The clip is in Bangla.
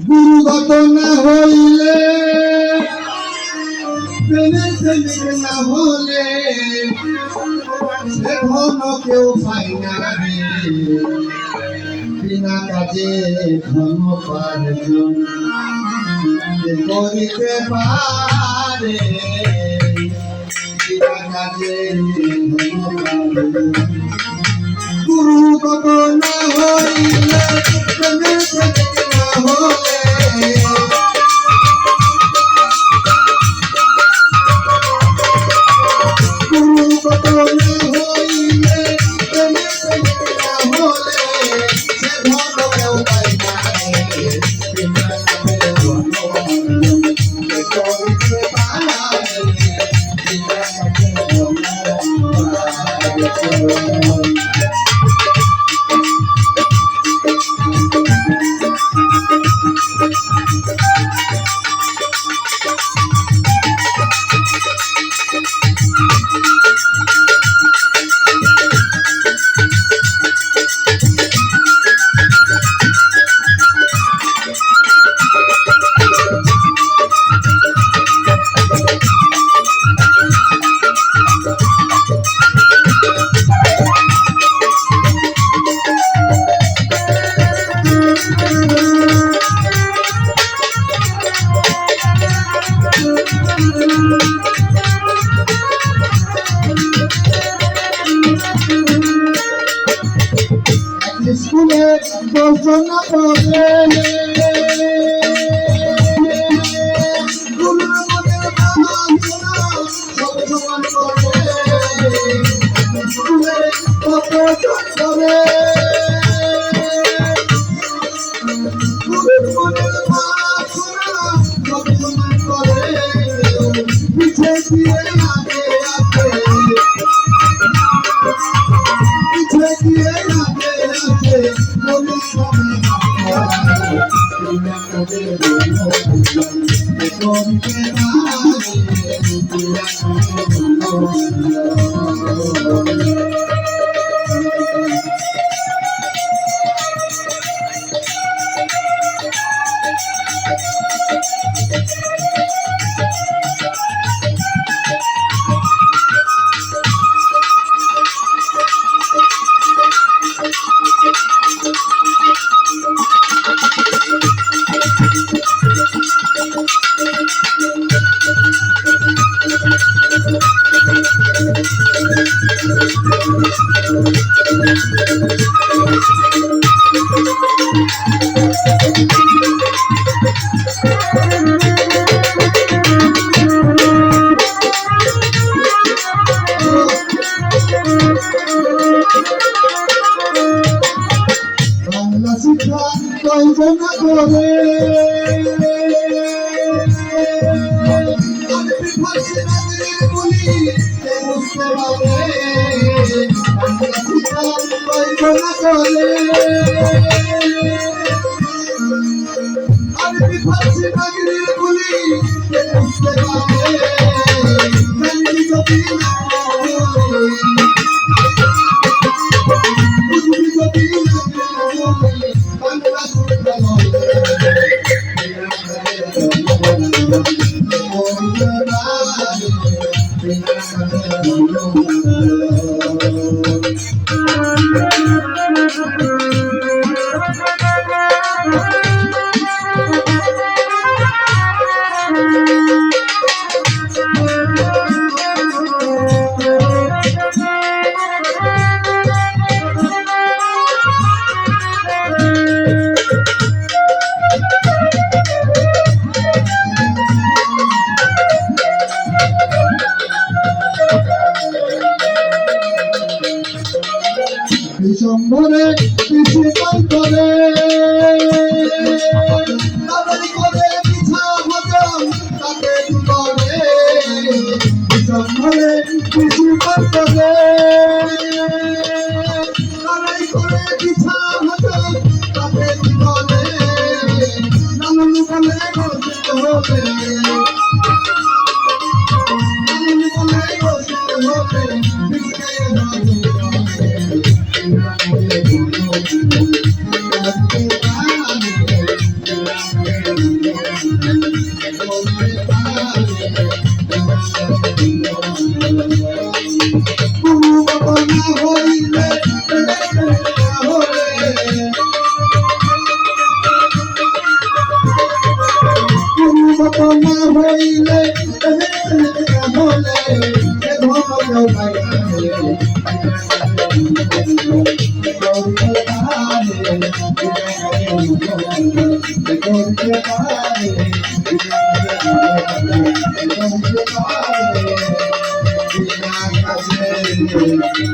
গুরুগত না হইলে না হলে সে ধন কেউ পাই না রে, বিনা কাজে ধন উপার্জন করিতে পারে, বিনা কাজে ধন উপার্জন। গুরুগত না হইলে না হলে স্কুলে বর্ষনা পড়ে গুরুর মনের ভাবনা সব সমান করে, স্কুলে বর্ষনা পড়ে গুরুর মনের ভাবনা সব সমান করে, পিছে দিয়ে আগে আসে, পিছে দিয়ে আগে আসে বলি সবে বাংলা শিক্ষা কল্পনা করে বুঝতে পারে, বাংলা শিক্ষা কল্পনা করে আরবি ফার্সি নাগরিক বলি বুঝতে পারে, ডিসেম্বরে কৃষি করে তাদের করে পিছা ভজন তাকে করে, ডিসেম্বরে কৃষি করে তাদের করে পিছা ভজন তাকে করে, নানুন বলে ঘোষিত হবে, নানুন বলে ঘোষিত হবে, Thank you.